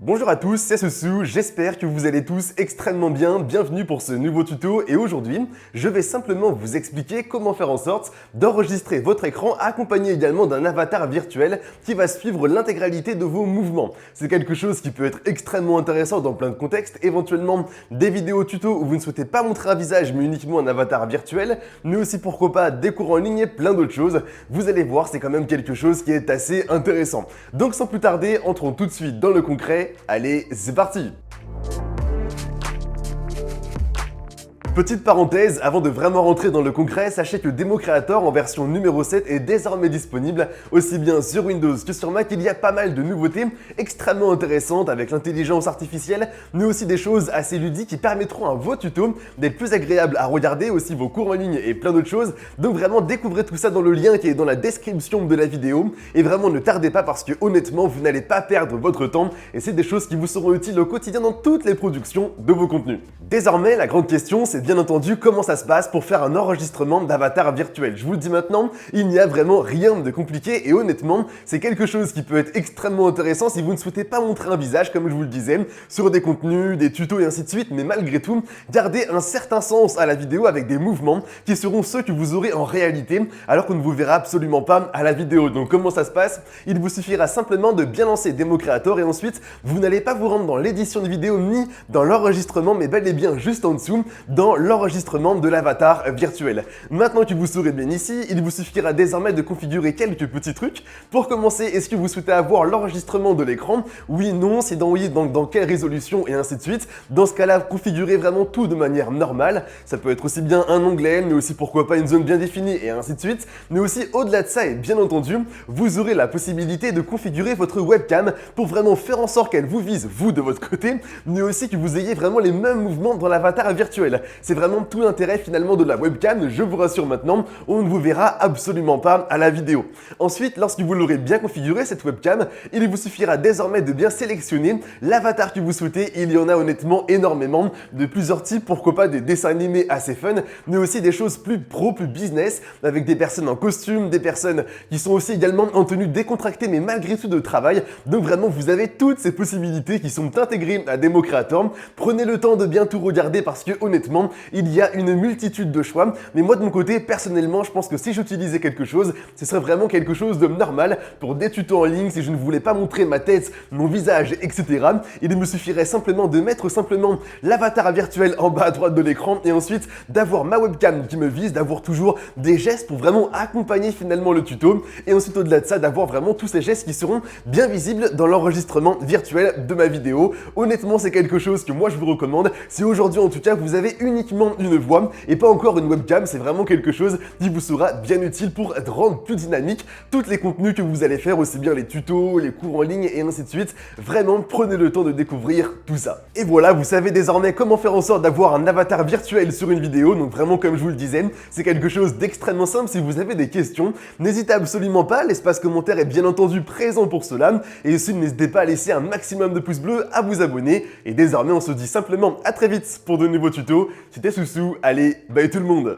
Bonjour à tous, c'est Soussou, j'espère que vous allez tous extrêmement bien, bienvenue pour ce nouveau tuto et aujourd'hui, je vais simplement vous expliquer comment faire en sorte d'enregistrer votre écran accompagné également d'un avatar virtuel qui va suivre l'intégralité de vos mouvements. C'est quelque chose qui peut être extrêmement intéressant dans plein de contextes, éventuellement des vidéos tuto où vous ne souhaitez pas montrer un visage mais uniquement un avatar virtuel, mais aussi pourquoi pas des cours en ligne et plein d'autres choses. Vous allez voir, c'est quand même quelque chose qui est assez intéressant. Donc sans plus tarder, entrons tout de suite dans le concret. Allez, c'est parti! Petite parenthèse, avant de vraiment rentrer dans le concret, sachez que Demo Creator en version numéro 7 est désormais disponible, aussi bien sur Windows que sur Mac. Il y a pas mal de nouveautés extrêmement intéressantes avec l'intelligence artificielle, mais aussi des choses assez ludiques qui permettront à vos tutos d'être plus agréables à regarder, aussi vos cours en ligne et plein d'autres choses. Donc vraiment, découvrez tout ça dans le lien qui est dans la description de la vidéo. Et vraiment, ne tardez pas parce que honnêtement, vous n'allez pas perdre votre temps et c'est des choses qui vous seront utiles au quotidien dans toutes les productions de vos contenus. Désormais, la grande question, c'est bien entendu comment ça se passe pour faire un enregistrement d'avatar virtuel. Je vous le dis maintenant, il n'y a vraiment rien de compliqué et honnêtement, c'est quelque chose qui peut être extrêmement intéressant si vous ne souhaitez pas montrer un visage, comme je vous le disais, sur des contenus, des tutos et ainsi de suite, mais malgré tout, gardez un certain sens à la vidéo avec des mouvements qui seront ceux que vous aurez en réalité, alors qu'on ne vous verra absolument pas à la vidéo. Donc comment ça se passe? Il vous suffira simplement de bien lancer Demo Creator et ensuite, vous n'allez pas vous rendre dans l'édition de vidéo ni dans l'enregistrement, mais bel et bien juste en dessous, dans l'enregistrement de l'avatar virtuel. Maintenant que vous serez bien ici, il vous suffira désormais de configurer quelques petits trucs. Pour commencer, est-ce que vous souhaitez avoir l'enregistrement de l'écran? Oui, non, si dans oui, dans quelle résolution et ainsi de suite. Dans ce cas-là, configurez vraiment tout de manière normale. Ça peut être aussi bien un onglet, mais aussi pourquoi pas une zone bien définie et ainsi de suite. Mais aussi au-delà de ça, et bien entendu, vous aurez la possibilité de configurer votre webcam pour vraiment faire en sorte qu'elle vous vise, vous de votre côté, mais aussi que vous ayez vraiment les mêmes mouvements dans l'avatar virtuel. C'est vraiment tout l'intérêt finalement de la webcam, je vous rassure maintenant, on ne vous verra absolument pas à la vidéo. Ensuite, lorsque vous l'aurez bien configuré cette webcam, il vous suffira désormais de bien sélectionner l'avatar que vous souhaitez. Il y en a honnêtement énormément, de plusieurs types, pourquoi pas des dessins animés assez fun, mais aussi des choses plus pro, plus business, avec des personnes en costume, des personnes qui sont aussi également en tenue décontractée, mais malgré tout de travail. Donc vraiment, vous avez toutes ces possibilités qui sont intégrées à Demo Creator. Prenez le temps de bien tout regarder parce que honnêtement, il y a une multitude de choix, mais moi de mon côté, personnellement, je pense que si j'utilisais quelque chose, ce serait vraiment quelque chose de normal pour des tutos en ligne, si je ne voulais pas montrer ma tête, mon visage, etc. Il me suffirait simplement de mettre l'avatar virtuel en bas à droite de l'écran et ensuite d'avoir ma webcam qui me vise, d'avoir toujours des gestes pour vraiment accompagner finalement le tuto et ensuite au-delà de ça, d'avoir vraiment tous ces gestes qui seront bien visibles dans l'enregistrement virtuel de ma vidéo. Honnêtement, c'est quelque chose que moi je vous recommande. Si aujourd'hui en tout cas, vous avez uniquement une voix et pas encore une webcam, c'est vraiment quelque chose qui vous sera bien utile pour rendre plus dynamique tous les contenus que vous allez faire, aussi bien les tutos, les cours en ligne et ainsi de suite. Vraiment, prenez le temps de découvrir tout ça. Et voilà, vous savez désormais comment faire en sorte d'avoir un avatar virtuel sur une vidéo. Donc vraiment, comme je vous le disais, c'est quelque chose d'extrêmement simple. Si vous avez des questions, n'hésitez absolument pas. L'espace commentaire est bien entendu présent pour cela. Et aussi, n'hésitez pas à laisser un maximum de pouces bleus, à vous abonner. Et désormais, on se dit simplement à très vite pour de nouveaux tutos. C'était Soussou. Allez, bye tout le monde!